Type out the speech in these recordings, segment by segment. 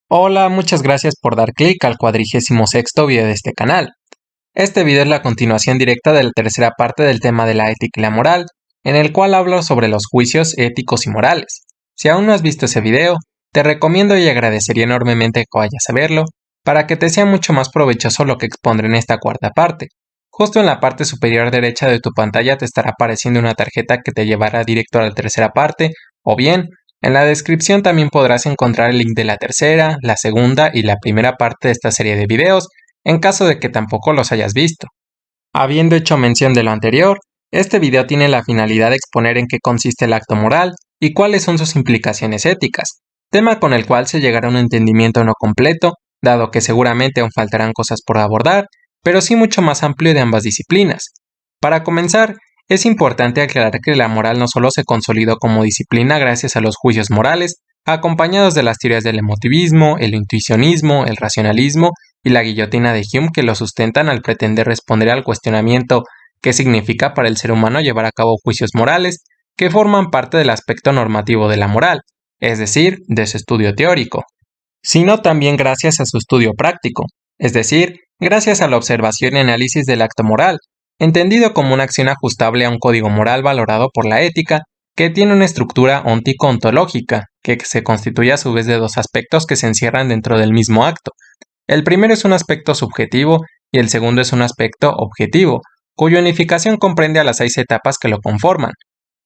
Hola, muchas gracias por dar clic al 46º video de este canal. Este video es la continuación directa de la tercera parte del tema de la ética y la moral, en el cual hablo sobre los juicios éticos y morales. Si aún no has visto ese video, te recomiendo y agradecería enormemente que vayas a verlo, para que te sea mucho más provechoso lo que expondré en esta cuarta parte. Justo en la parte superior derecha de tu pantalla te estará apareciendo una tarjeta que te llevará directo a la tercera parte, o bien, en la descripción también podrás encontrar el link de la tercera, la segunda y la primera parte de esta serie de videos, en caso de que tampoco los hayas visto. Habiendo hecho mención de lo anterior, este video tiene la finalidad de exponer en qué consiste el acto moral y cuáles son sus implicaciones éticas, tema con el cual se llegará a un entendimiento no completo, dado que seguramente aún faltarán cosas por abordar, pero sí mucho más amplio de ambas disciplinas. Para comenzar, es importante aclarar que la moral no solo se consolidó como disciplina gracias a los juicios morales, acompañados de las teorías del emotivismo, el intuicionismo, el racionalismo y la guillotina de Hume que lo sustentan al pretender responder al cuestionamiento ¿qué significa para el ser humano llevar a cabo juicios morales?, que forman parte del aspecto normativo de la moral, es decir, de su estudio teórico, sino también gracias a su estudio práctico, es decir, gracias a la observación y análisis del acto moral, entendido como una acción ajustable a un código moral valorado por la ética, que tiene una estructura ontico-ontológica, que se constituye a su vez de dos aspectos que se encierran dentro del mismo acto. El primero es un aspecto subjetivo y el segundo es un aspecto objetivo, cuya unificación comprende a las 6 etapas que lo conforman.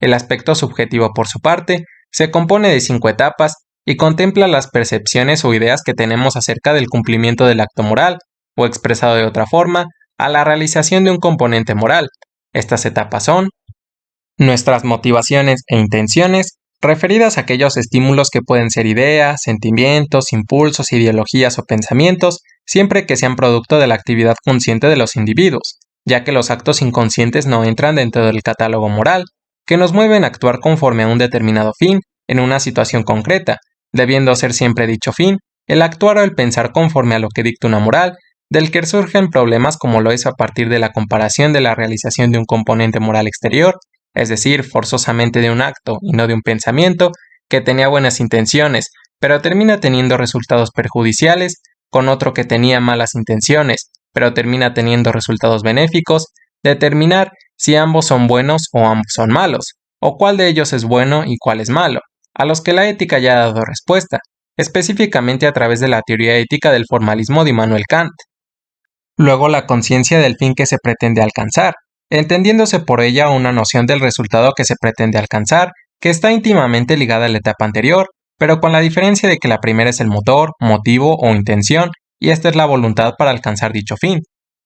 El aspecto subjetivo, por su parte, se compone de 5 etapas y contempla las percepciones o ideas que tenemos acerca del cumplimiento del acto moral, o expresado de otra forma, a la realización de un componente moral. Estas etapas son nuestras motivaciones e intenciones, referidas a aquellos estímulos que pueden ser ideas, sentimientos, impulsos, ideologías o pensamientos, siempre que sean producto de la actividad consciente de los individuos, ya que los actos inconscientes no entran dentro del catálogo moral, que nos mueven a actuar conforme a un determinado fin, en una situación concreta, debiendo ser siempre dicho fin, el actuar o el pensar conforme a lo que dicta una moral, del que surgen problemas como lo es a partir de la comparación de la realización de un componente moral exterior, es decir, forzosamente de un acto y no de un pensamiento, que tenía buenas intenciones, pero termina teniendo resultados perjudiciales, con otro que tenía malas intenciones, pero termina teniendo resultados benéficos, determinar si ambos son buenos o ambos son malos, o cuál de ellos es bueno y cuál es malo, a los que la ética ya ha dado respuesta, específicamente a través de la teoría ética del formalismo de Immanuel Kant. Luego la conciencia del fin que se pretende alcanzar, entendiéndose por ella una noción del resultado que se pretende alcanzar, que está íntimamente ligada a la etapa anterior, pero con la diferencia de que la primera es el motor, motivo o intención, y esta es la voluntad para alcanzar dicho fin.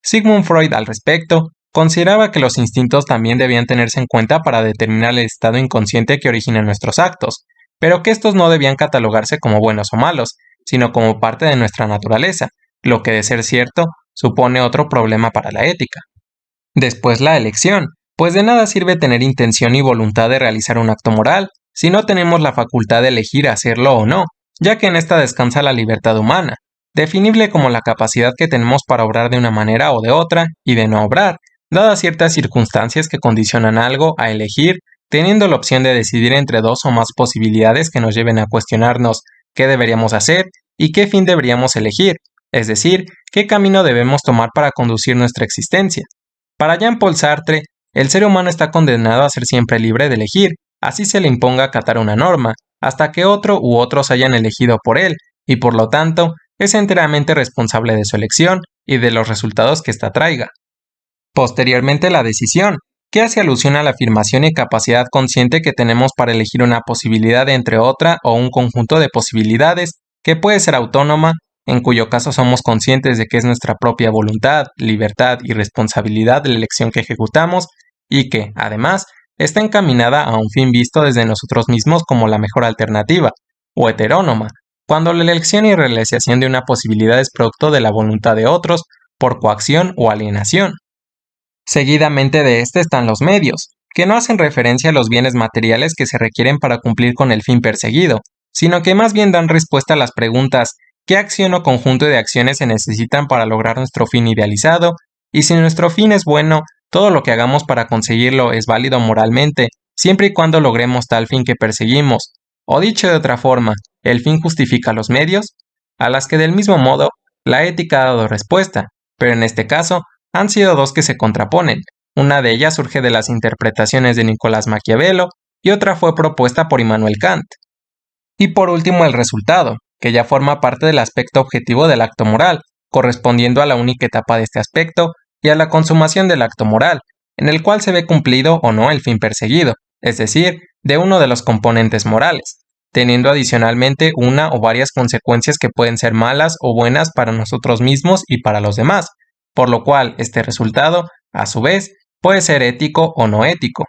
Sigmund Freud al respecto, consideraba que los instintos también debían tenerse en cuenta para determinar el estado inconsciente que origina nuestros actos, pero que estos no debían catalogarse como buenos o malos, sino como parte de nuestra naturaleza, lo que de ser cierto, supone otro problema para la ética. Después la elección, pues de nada sirve tener intención y voluntad de realizar un acto moral, si no tenemos la facultad de elegir hacerlo o no, ya que en esta descansa la libertad humana, definible como la capacidad que tenemos para obrar de una manera o de otra, y de no obrar, dadas ciertas circunstancias que condicionan algo a elegir, teniendo la opción de decidir entre dos o más posibilidades que nos lleven a cuestionarnos qué deberíamos hacer y qué fin deberíamos elegir, es decir, qué camino debemos tomar para conducir nuestra existencia. Para Jean-Paul Sartre, el ser humano está condenado a ser siempre libre de elegir, así se le imponga acatar una norma, hasta que otro u otros hayan elegido por él, y por lo tanto, es enteramente responsable de su elección y de los resultados que ésta traiga. Posteriormente la decisión, que hace alusión a la afirmación y capacidad consciente que tenemos para elegir una posibilidad entre otra o un conjunto de posibilidades, que puede ser autónoma, en cuyo caso somos conscientes de que es nuestra propia voluntad, libertad y responsabilidad de la elección que ejecutamos, y que, además, está encaminada a un fin visto desde nosotros mismos como la mejor alternativa, o heterónoma, cuando la elección y realización de una posibilidad es producto de la voluntad de otros, por coacción o alienación. Seguidamente de este están los medios, que no hacen referencia a los bienes materiales que se requieren para cumplir con el fin perseguido, sino que más bien dan respuesta a las preguntas ¿qué acción o conjunto de acciones se necesitan para lograr nuestro fin idealizado? Y si nuestro fin es bueno, todo lo que hagamos para conseguirlo es válido moralmente, siempre y cuando logremos tal fin que perseguimos. O dicho de otra forma, ¿el fin justifica los medios? a las que del mismo modo la ética ha dado respuesta, pero en este caso han sido dos que se contraponen. Una de ellas surge de las interpretaciones de Nicolás Maquiavelo y otra fue propuesta por Immanuel Kant. Y por último el resultado, que ya forma parte del aspecto objetivo del acto moral, correspondiendo a la única etapa de este aspecto y a la consumación del acto moral, en el cual se ve cumplido o no el fin perseguido, es decir, de uno de los componentes morales, teniendo adicionalmente una o varias consecuencias que pueden ser malas o buenas para nosotros mismos y para los demás, por lo cual este resultado, a su vez, puede ser ético o no ético.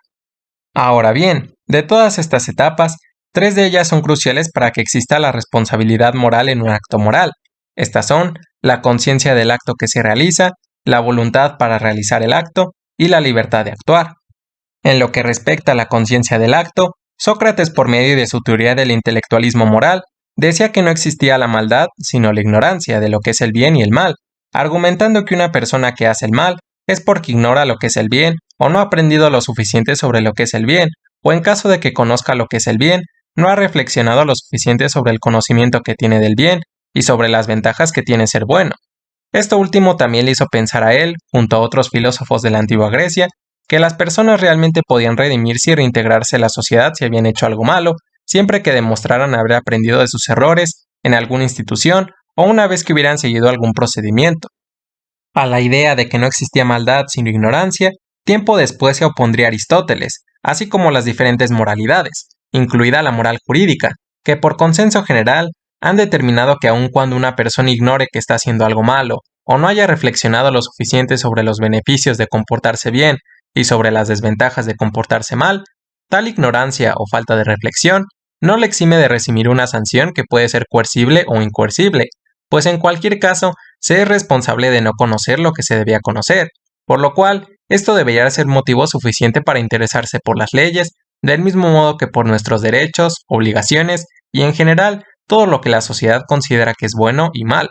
Ahora bien, de todas estas etapas, tres de ellas son cruciales para que exista la responsabilidad moral en un acto moral. Estas son la conciencia del acto que se realiza, la voluntad para realizar el acto y la libertad de actuar. En lo que respecta a la conciencia del acto, Sócrates, por medio de su teoría del intelectualismo moral, decía que no existía la maldad, sino la ignorancia de lo que es el bien y el mal, argumentando que una persona que hace el mal es porque ignora lo que es el bien o no ha aprendido lo suficiente sobre lo que es el bien, o en caso de que conozca lo que es el bien, no ha reflexionado lo suficiente sobre el conocimiento que tiene del bien y sobre las ventajas que tiene ser bueno. Esto último también le hizo pensar a él, junto a otros filósofos de la antigua Grecia, que las personas realmente podían redimirse y reintegrarse a la sociedad si habían hecho algo malo, siempre que demostraran haber aprendido de sus errores en alguna institución o una vez que hubieran seguido algún procedimiento. A la idea de que no existía maldad sino ignorancia, tiempo después se opondría Aristóteles, así como las diferentes moralidades, incluida la moral jurídica, que por consenso general han determinado que aun cuando una persona ignore que está haciendo algo malo, o no haya reflexionado lo suficiente sobre los beneficios de comportarse bien y sobre las desventajas de comportarse mal, tal ignorancia o falta de reflexión no le exime de recibir una sanción que puede ser coercible o incoercible, pues en cualquier caso se es responsable de no conocer lo que se debía conocer, por lo cual esto debería ser motivo suficiente para interesarse por las leyes, del mismo modo que por nuestros derechos, obligaciones y en general todo lo que la sociedad considera que es bueno y malo.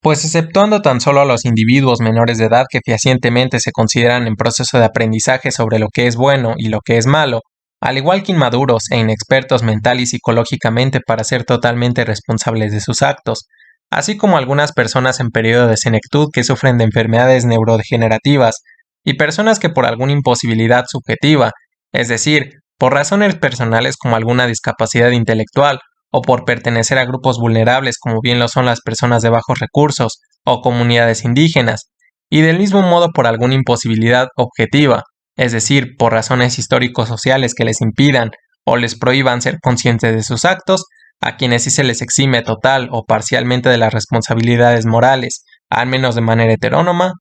Pues exceptuando tan solo a los individuos menores de edad que fehacientemente se consideran en proceso de aprendizaje sobre lo que es bueno y lo que es malo, al igual que inmaduros e inexpertos mental y psicológicamente para ser totalmente responsables de sus actos, así como algunas personas en periodo de senectud que sufren de enfermedades neurodegenerativas y personas que por alguna imposibilidad subjetiva, es decir, por razones personales como alguna discapacidad intelectual o por pertenecer a grupos vulnerables como bien lo son las personas de bajos recursos o comunidades indígenas, y del mismo modo por alguna imposibilidad objetiva, es decir, por razones histórico-sociales que les impidan o les prohíban ser conscientes de sus actos, a quienes sí se les exime total o parcialmente de las responsabilidades morales, al menos de manera heterónoma.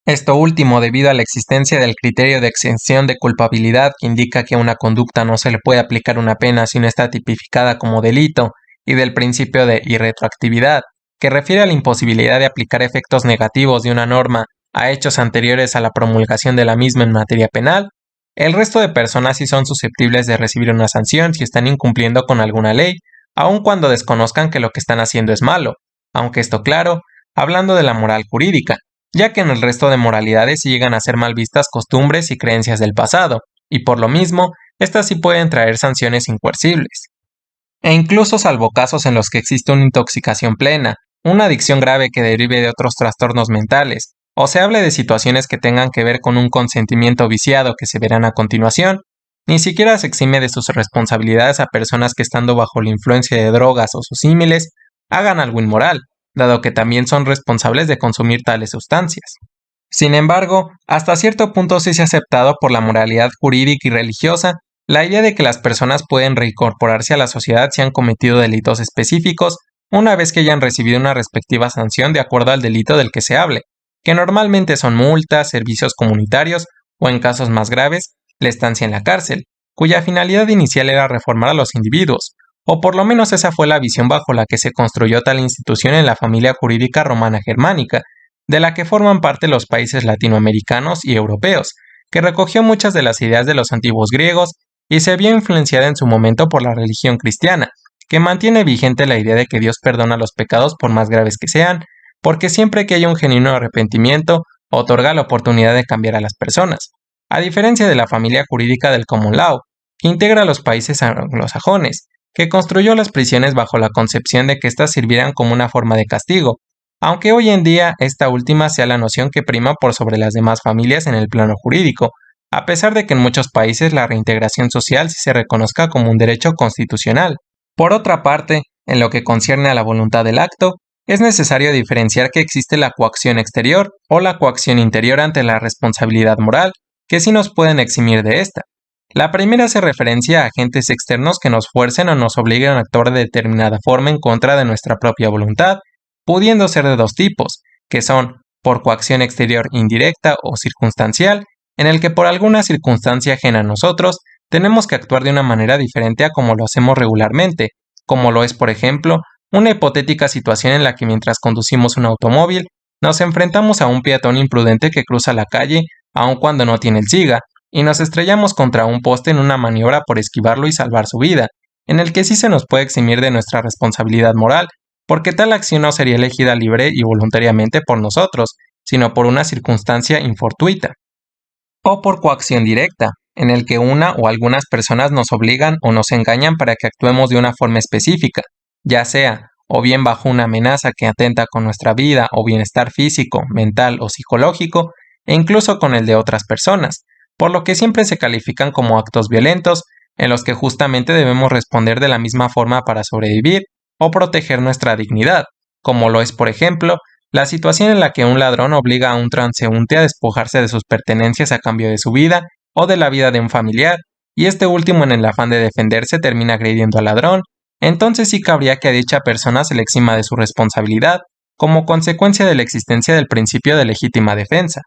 Esto último debido a la existencia del criterio de exención de culpabilidad que indica que a una conducta no se le puede aplicar una pena si no está tipificada como delito, y del principio de irretroactividad, que refiere a la imposibilidad de aplicar efectos negativos de una norma a hechos anteriores a la promulgación de la misma en materia penal, el resto de personas sí son susceptibles de recibir una sanción si están incumpliendo con alguna ley, aun cuando desconozcan que lo que están haciendo es malo, aunque esto claro, hablando de la moral jurídica, ya que en el resto de moralidades sí llegan a ser mal vistas costumbres y creencias del pasado, y por lo mismo, estas sí pueden traer sanciones incoercibles. E incluso salvo casos en los que existe una intoxicación plena, una adicción grave que derive de otros trastornos mentales, o se hable de situaciones que tengan que ver con un consentimiento viciado que se verán a continuación, ni siquiera se exime de sus responsabilidades a personas que estando bajo la influencia de drogas o sus símiles, hagan algo inmoral, dado que también son responsables de consumir tales sustancias. Sin embargo, hasta cierto punto sí se ha aceptado por la moralidad jurídica y religiosa la idea de que las personas pueden reincorporarse a la sociedad si han cometido delitos específicos una vez que hayan recibido una respectiva sanción de acuerdo al delito del que se hable, que normalmente son multas, servicios comunitarios o en casos más graves, la estancia en la cárcel, cuya finalidad inicial era reformar a los individuos, o por lo menos esa fue la visión bajo la que se construyó tal institución en la familia jurídica romana germánica, de la que forman parte los países latinoamericanos y europeos, que recogió muchas de las ideas de los antiguos griegos y se vio influenciada en su momento por la religión cristiana, que mantiene vigente la idea de que Dios perdona los pecados por más graves que sean, porque siempre que haya un genuino arrepentimiento, otorga la oportunidad de cambiar a las personas, a diferencia de la familia jurídica del common law, que integra a los países anglosajones, que construyó las prisiones bajo la concepción de que éstas sirvieran como una forma de castigo, aunque hoy en día esta última sea la noción que prima por sobre las demás familias en el plano jurídico, a pesar de que en muchos países la reintegración social sí se reconozca como un derecho constitucional. Por otra parte, en lo que concierne a la voluntad del acto, es necesario diferenciar que existe la coacción exterior o la coacción interior ante la responsabilidad moral, que sí nos pueden eximir de esta. La primera hace referencia a agentes externos que nos fuercen o nos obliguen a actuar de determinada forma en contra de nuestra propia voluntad, pudiendo ser de dos tipos, que son por coacción exterior indirecta o circunstancial, en el que por alguna circunstancia ajena a nosotros tenemos que actuar de una manera diferente a como lo hacemos regularmente, como lo es, por ejemplo, una hipotética situación en la que mientras conducimos un automóvil, nos enfrentamos a un peatón imprudente que cruza la calle aun cuando no tiene el SIGA, y nos estrellamos contra un poste en una maniobra por esquivarlo y salvar su vida, en el que sí se nos puede eximir de nuestra responsabilidad moral, porque tal acción no sería elegida libre y voluntariamente por nosotros, sino por una circunstancia infortuita. O por coacción directa, en el que una o algunas personas nos obligan o nos engañan para que actuemos de una forma específica, ya sea o bien bajo una amenaza que atenta con nuestra vida o bienestar físico, mental o psicológico, e incluso con el de otras personas, por lo que siempre se califican como actos violentos, en los que justamente debemos responder de la misma forma para sobrevivir o proteger nuestra dignidad, como lo es, por ejemplo, la situación en la que un ladrón obliga a un transeúnte a despojarse de sus pertenencias a cambio de su vida o de la vida de un familiar, y este último en el afán de defenderse termina agrediendo al ladrón, entonces sí cabría que a dicha persona se le exima de su responsabilidad, como consecuencia de la existencia del principio de legítima defensa.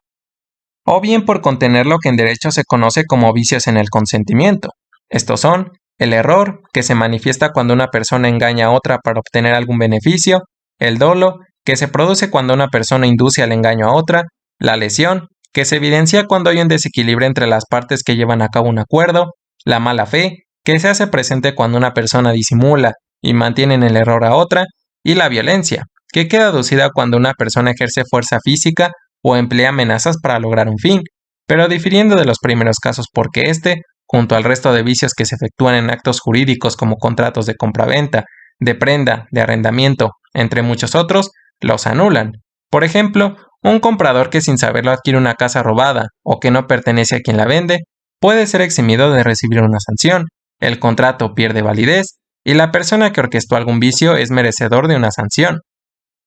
O bien por contener lo que en derecho se conoce como vicios en el consentimiento. Estos son el error, que se manifiesta cuando una persona engaña a otra para obtener algún beneficio, el dolo, que se produce cuando una persona induce al engaño a otra, la lesión, que se evidencia cuando hay un desequilibrio entre las partes que llevan a cabo un acuerdo, la mala fe, que se hace presente cuando una persona disimula y mantiene en el error a otra, y la violencia, que queda aducida cuando una persona ejerce fuerza física o emplea amenazas para lograr un fin, pero difiriendo de los primeros casos porque este, junto al resto de vicios que se efectúan en actos jurídicos como contratos de compraventa, de prenda, de arrendamiento, entre muchos otros, los anulan. Por ejemplo, un comprador que sin saberlo adquiere una casa robada o que no pertenece a quien la vende, puede ser eximido de recibir una sanción, el contrato pierde validez y la persona que orquestó algún vicio es merecedor de una sanción.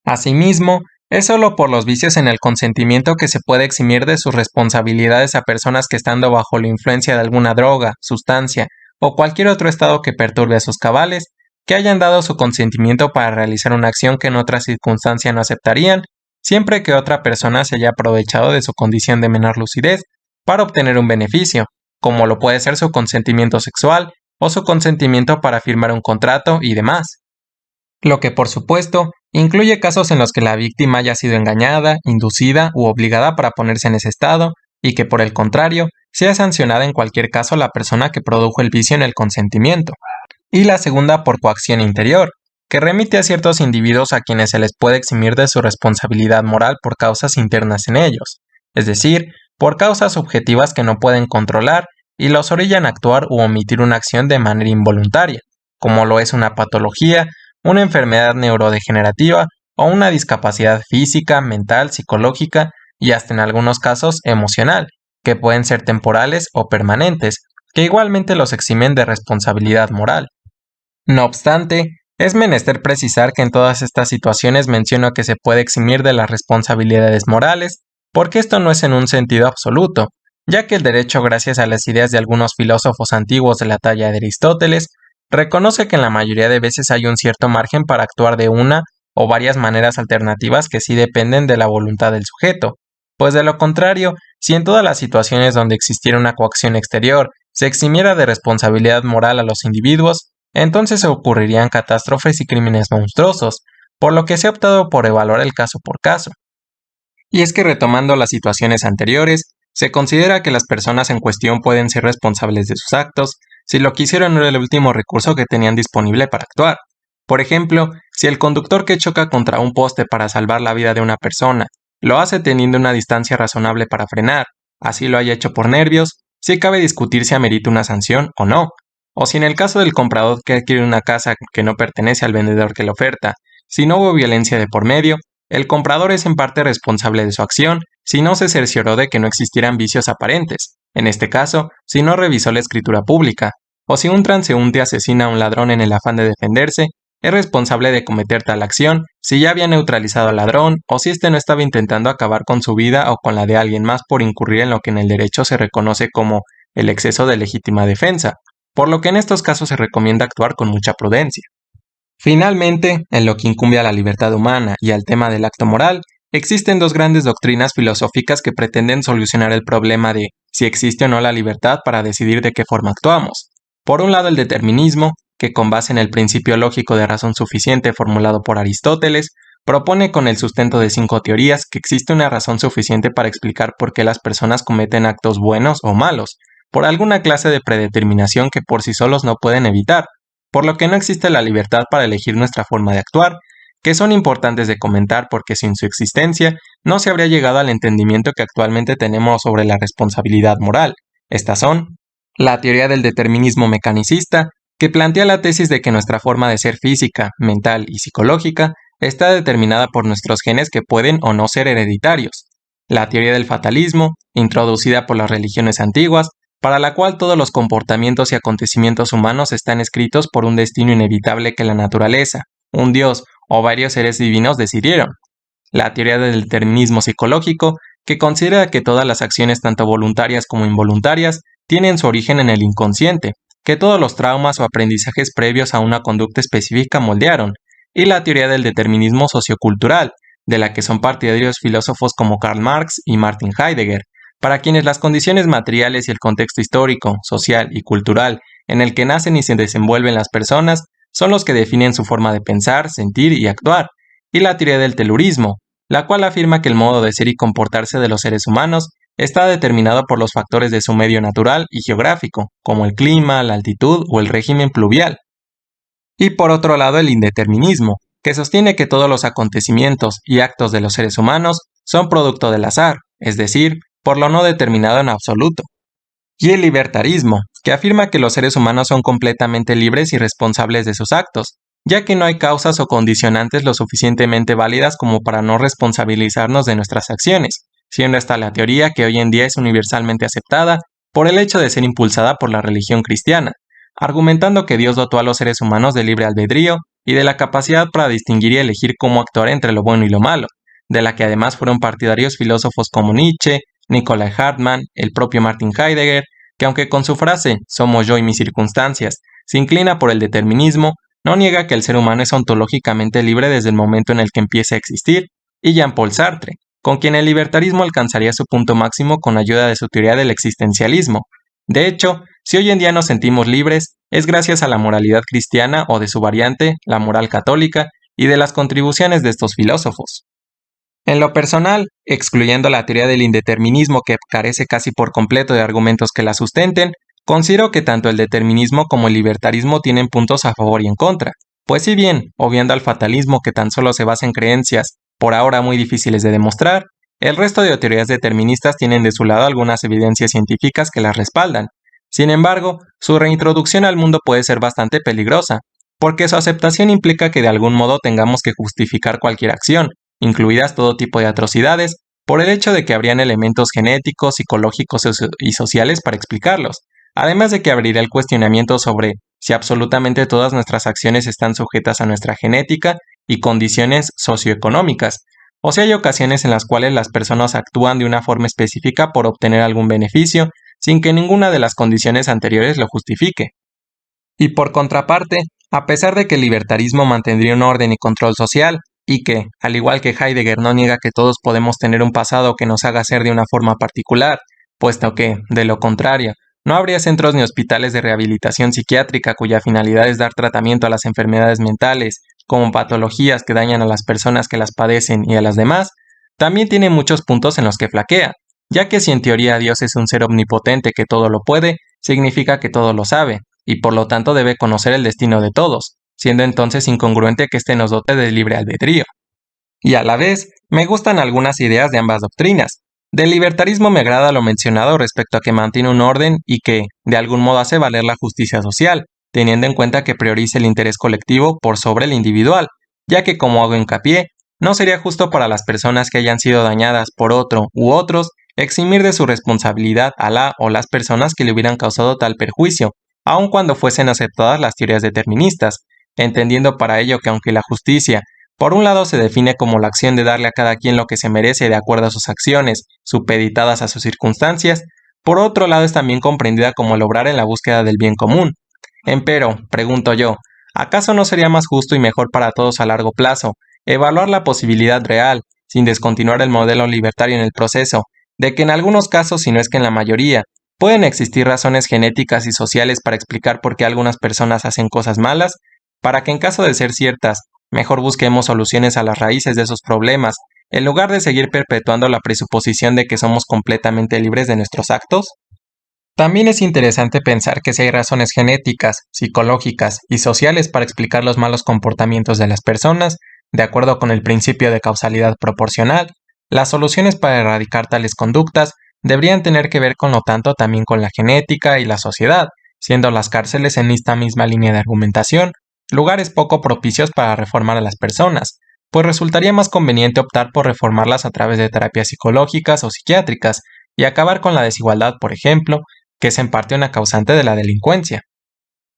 Asimismo, es solo por los vicios en el consentimiento que se puede eximir de sus responsabilidades a personas que estando bajo la influencia de alguna droga, sustancia o cualquier otro estado que perturbe a sus cabales, que hayan dado su consentimiento para realizar una acción que en otra circunstancia no aceptarían, siempre que otra persona se haya aprovechado de su condición de menor lucidez para obtener un beneficio, como lo puede ser su consentimiento sexual o su consentimiento para firmar un contrato y demás. Lo que por supuesto incluye casos en los que la víctima haya sido engañada, inducida u obligada para ponerse en ese estado, y que por el contrario, sea sancionada en cualquier caso la persona que produjo el vicio en el consentimiento. Y la segunda por coacción interior, que remite a ciertos individuos a quienes se les puede eximir de su responsabilidad moral por causas internas en ellos, es decir, por causas subjetivas que no pueden controlar y los orillan a actuar u omitir una acción de manera involuntaria, como lo es una patología, una enfermedad neurodegenerativa o una discapacidad física, mental, psicológica y hasta en algunos casos emocional, que pueden ser temporales o permanentes, que igualmente los eximen de responsabilidad moral. No obstante, es menester precisar que en todas estas situaciones menciono que se puede eximir de las responsabilidades morales, porque esto no es en un sentido absoluto, ya que el derecho, gracias a las ideas de algunos filósofos antiguos de la talla de Aristóteles, reconoce que en la mayoría de veces hay un cierto margen para actuar de una o varias maneras alternativas que sí dependen de la voluntad del sujeto, pues de lo contrario, si en todas las situaciones donde existiera una coacción exterior se eximiera de responsabilidad moral a los individuos, entonces ocurrirían catástrofes y crímenes monstruosos, por lo que se ha optado por evaluar el caso por caso. Y es que retomando las situaciones anteriores, se considera que las personas en cuestión pueden ser responsables de sus actos si lo que hicieron era el último recurso que tenían disponible para actuar. Por ejemplo, si el conductor que choca contra un poste para salvar la vida de una persona lo hace teniendo una distancia razonable para frenar, así lo haya hecho por nervios, sí cabe discutir si amerita una sanción o no, o si en el caso del comprador que adquiere una casa que no pertenece al vendedor que la oferta, si no hubo violencia de por medio, el comprador es en parte responsable de su acción si no se cercioró de que no existieran vicios aparentes, en este caso, si no revisó la escritura pública, o si un transeúnte asesina a un ladrón en el afán de defenderse, es responsable de cometer tal acción si ya había neutralizado al ladrón o si éste no estaba intentando acabar con su vida o con la de alguien más por incurrir en lo que en el derecho se reconoce como el exceso de legítima defensa, por lo que en estos casos se recomienda actuar con mucha prudencia. Finalmente, en lo que incumbe a la libertad humana y al tema del acto moral, existen dos grandes doctrinas filosóficas que pretenden solucionar el problema de si existe o no la libertad para decidir de qué forma actuamos. Por un lado, el determinismo, que con base en el principio lógico de razón suficiente formulado por Aristóteles, propone con el sustento de 5 teorías que existe una razón suficiente para explicar por qué las personas cometen actos buenos o malos, por alguna clase de predeterminación que por sí solos no pueden evitar, por lo que no existe la libertad para elegir nuestra forma de actuar, que son importantes de comentar porque sin su existencia no se habría llegado al entendimiento que actualmente tenemos sobre la responsabilidad moral. Estas son la teoría del determinismo mecanicista, que plantea la tesis de que nuestra forma de ser física, mental y psicológica está determinada por nuestros genes que pueden o no ser hereditarios. La teoría del fatalismo, introducida por las religiones antiguas, para la cual todos los comportamientos y acontecimientos humanos están escritos por un destino inevitable que la naturaleza, un dios o varios seres divinos decidieron. La teoría del determinismo psicológico, que considera que todas las acciones tanto voluntarias como involuntarias tienen su origen en el inconsciente, que todos los traumas o aprendizajes previos a una conducta específica moldearon, y la teoría del determinismo sociocultural, de la que son partidarios filósofos como Karl Marx y Martin Heidegger, para quienes las condiciones materiales y el contexto histórico, social y cultural en el que nacen y se desenvuelven las personas son los que definen su forma de pensar, sentir y actuar, y la teoría del telurismo, la cual afirma que el modo de ser y comportarse de los seres humanos está determinado por los factores de su medio natural y geográfico, como el clima, la altitud o el régimen pluvial. Y por otro lado el indeterminismo, que sostiene que todos los acontecimientos y actos de los seres humanos son producto del azar, es decir, por lo no determinado en absoluto. Y el libertarismo, que afirma que los seres humanos son completamente libres y responsables de sus actos, ya que no hay causas o condicionantes lo suficientemente válidas como para no responsabilizarnos de nuestras acciones, siendo esta la teoría que hoy en día es universalmente aceptada por el hecho de ser impulsada por la religión cristiana, argumentando que Dios dotó a los seres humanos de libre albedrío y de la capacidad para distinguir y elegir cómo actuar entre lo bueno y lo malo, de la que además fueron partidarios filósofos como Nietzsche, Nikolai Hartmann, el propio Martin Heidegger, que aunque con su frase «somos yo y mis circunstancias» se inclina por el determinismo, no niega que el ser humano es ontológicamente libre desde el momento en el que empieza a existir, y Jean-Paul Sartre, con quien el libertarismo alcanzaría su punto máximo con ayuda de su teoría del existencialismo. De hecho, si hoy en día nos sentimos libres, es gracias a la moralidad cristiana o de su variante, la moral católica, y de las contribuciones de estos filósofos. En lo personal, excluyendo la teoría del indeterminismo que carece casi por completo de argumentos que la sustenten, considero que tanto el determinismo como el libertarismo tienen puntos a favor y en contra, pues si bien, obviando al fatalismo que tan solo se basa en creencias, por ahora muy difíciles de demostrar, el resto de teorías deterministas tienen de su lado algunas evidencias científicas que las respaldan. Sin embargo, su reintroducción al mundo puede ser bastante peligrosa, porque su aceptación implica que de algún modo tengamos que justificar cualquier acción, incluidas todo tipo de atrocidades, por el hecho de que habrían elementos genéticos, psicológicos y sociales para explicarlos, además de que abriría el cuestionamiento sobre si absolutamente todas nuestras acciones están sujetas a nuestra genética y condiciones socioeconómicas, o si hay ocasiones en las cuales las personas actúan de una forma específica por obtener algún beneficio, sin que ninguna de las condiciones anteriores lo justifique. Y por contraparte, a pesar de que el libertarismo mantendría un orden y control social, y que, al igual que Heidegger no niega que todos podemos tener un pasado que nos haga ser de una forma particular, puesto que, de lo contrario, no habría centros ni hospitales de rehabilitación psiquiátrica cuya finalidad es dar tratamiento a las enfermedades mentales, como patologías que dañan a las personas que las padecen y a las demás, también tiene muchos puntos en los que flaquea, ya que si en teoría Dios es un ser omnipotente que todo lo puede, significa que todo lo sabe, y por lo tanto debe conocer el destino de todos, siendo entonces incongruente que éste nos dote de libre albedrío. Y a la vez, me gustan algunas ideas de ambas doctrinas, Del libertarismo me agrada lo mencionado respecto a que mantiene un orden y que, de algún modo, hace valer la justicia social, teniendo en cuenta que prioriza el interés colectivo por sobre el individual, ya que, como hago hincapié, no sería justo para las personas que hayan sido dañadas por otro u otros eximir de su responsabilidad a la o las personas que le hubieran causado tal perjuicio, aun cuando fuesen aceptadas las teorías deterministas, entendiendo para ello que aunque la justicia por un lado se define como la acción de darle a cada quien lo que se merece de acuerdo a sus acciones, supeditadas a sus circunstancias, por otro lado es también comprendida como el obrar en la búsqueda del bien común. Empero, pregunto yo, ¿acaso no sería más justo y mejor para todos a largo plazo evaluar la posibilidad real, sin descontinuar el modelo libertario en el proceso, de que en algunos casos, si no es que en la mayoría, pueden existir razones genéticas y sociales para explicar por qué algunas personas hacen cosas malas, para que en caso de ser ciertas, mejor busquemos soluciones a las raíces de esos problemas, en lugar de seguir perpetuando la presuposición de que somos completamente libres de nuestros actos? También es interesante pensar que si hay razones genéticas, psicológicas y sociales para explicar los malos comportamientos de las personas, de acuerdo con el principio de causalidad proporcional, las soluciones para erradicar tales conductas deberían tener que ver con lo tanto también con la genética y la sociedad, siendo las cárceles en esta misma línea de argumentación lugares poco propicios para reformar a las personas, pues resultaría más conveniente optar por reformarlas a través de terapias psicológicas o psiquiátricas y acabar con la desigualdad, por ejemplo, que es en parte una causante de la delincuencia.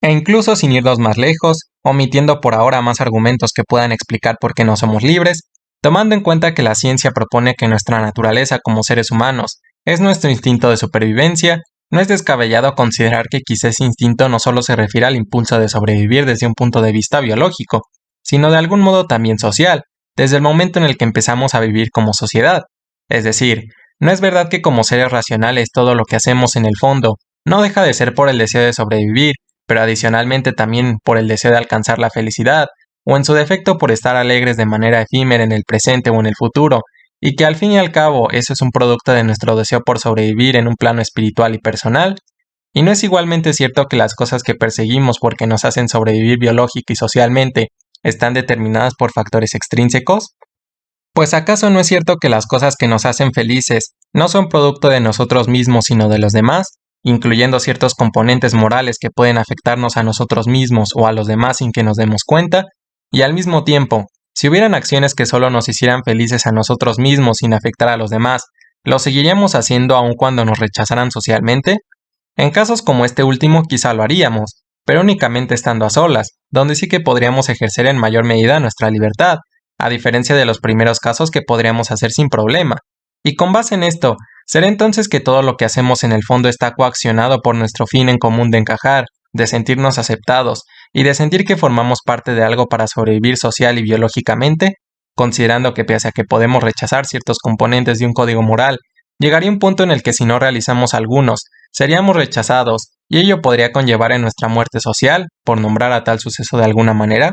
E incluso sin irnos más lejos, omitiendo por ahora más argumentos que puedan explicar por qué no somos libres, tomando en cuenta que la ciencia propone que nuestra naturaleza como seres humanos es nuestro instinto de supervivencia, no es descabellado considerar que quizá ese instinto no solo se refiere al impulso de sobrevivir desde un punto de vista biológico, sino de algún modo también social, desde el momento en el que empezamos a vivir como sociedad. Es decir, no es verdad que como seres racionales todo lo que hacemos en el fondo no deja de ser por el deseo de sobrevivir, pero adicionalmente también por el deseo de alcanzar la felicidad, o en su defecto por estar alegres de manera efímera en el presente o en el futuro, y que al fin y al cabo eso es un producto de nuestro deseo por sobrevivir en un plano espiritual y personal. ¿Y no es igualmente cierto que las cosas que perseguimos porque nos hacen sobrevivir biológica y socialmente están determinadas por factores extrínsecos? Pues ¿acaso no es cierto que las cosas que nos hacen felices no son producto de nosotros mismos sino de los demás, incluyendo ciertos componentes morales que pueden afectarnos a nosotros mismos o a los demás sin que nos demos cuenta? Y al mismo tiempo, si hubieran acciones que solo nos hicieran felices a nosotros mismos sin afectar a los demás, ¿lo seguiríamos haciendo aun cuando nos rechazaran socialmente? En casos como este último quizá lo haríamos, pero únicamente estando a solas, donde sí que podríamos ejercer en mayor medida nuestra libertad, a diferencia de los primeros casos que podríamos hacer sin problema. Y con base en esto, ¿será entonces que todo lo que hacemos en el fondo está coaccionado por nuestro fin en común de encajar, de sentirnos aceptados y de sentir que formamos parte de algo para sobrevivir social y biológicamente? Considerando que pese a que podemos rechazar ciertos componentes de un código moral, llegaría un punto en el que si no realizamos algunos, seríamos rechazados, y ello podría conllevar en nuestra muerte social, por nombrar a tal suceso de alguna manera.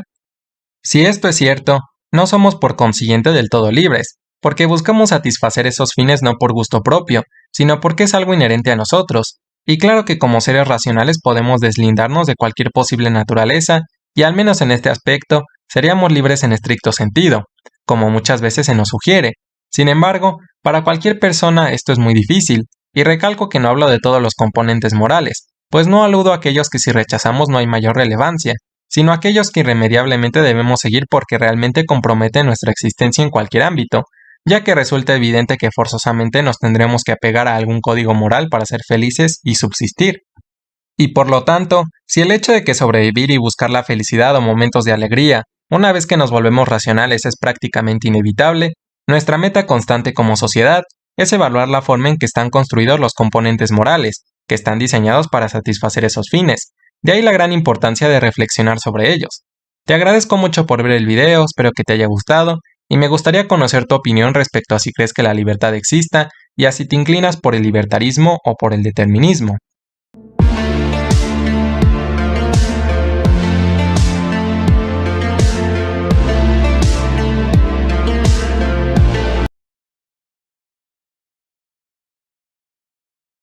Si esto es cierto, no somos por consiguiente del todo libres, porque buscamos satisfacer esos fines no por gusto propio, sino porque es algo inherente a nosotros. Y claro que como seres racionales podemos deslindarnos de cualquier posible naturaleza, y al menos en este aspecto, seríamos libres en estricto sentido, como muchas veces se nos sugiere. Sin embargo, para cualquier persona esto es muy difícil, y recalco que no hablo de todos los componentes morales, pues no aludo a aquellos que si rechazamos no hay mayor relevancia, sino aquellos que irremediablemente debemos seguir porque realmente comprometen nuestra existencia en cualquier ámbito, ya que resulta evidente que forzosamente nos tendremos que apegar a algún código moral para ser felices y subsistir. Y por lo tanto, si el hecho de que sobrevivir y buscar la felicidad o momentos de alegría, una vez que nos volvemos racionales es prácticamente inevitable, nuestra meta constante como sociedad es evaluar la forma en que están construidos los componentes morales, que están diseñados para satisfacer esos fines. De ahí la gran importancia de reflexionar sobre ellos. Te agradezco mucho por ver el video, espero que te haya gustado, y me gustaría conocer tu opinión respecto a si crees que la libertad exista y a si te inclinas por el libertarismo o por el determinismo.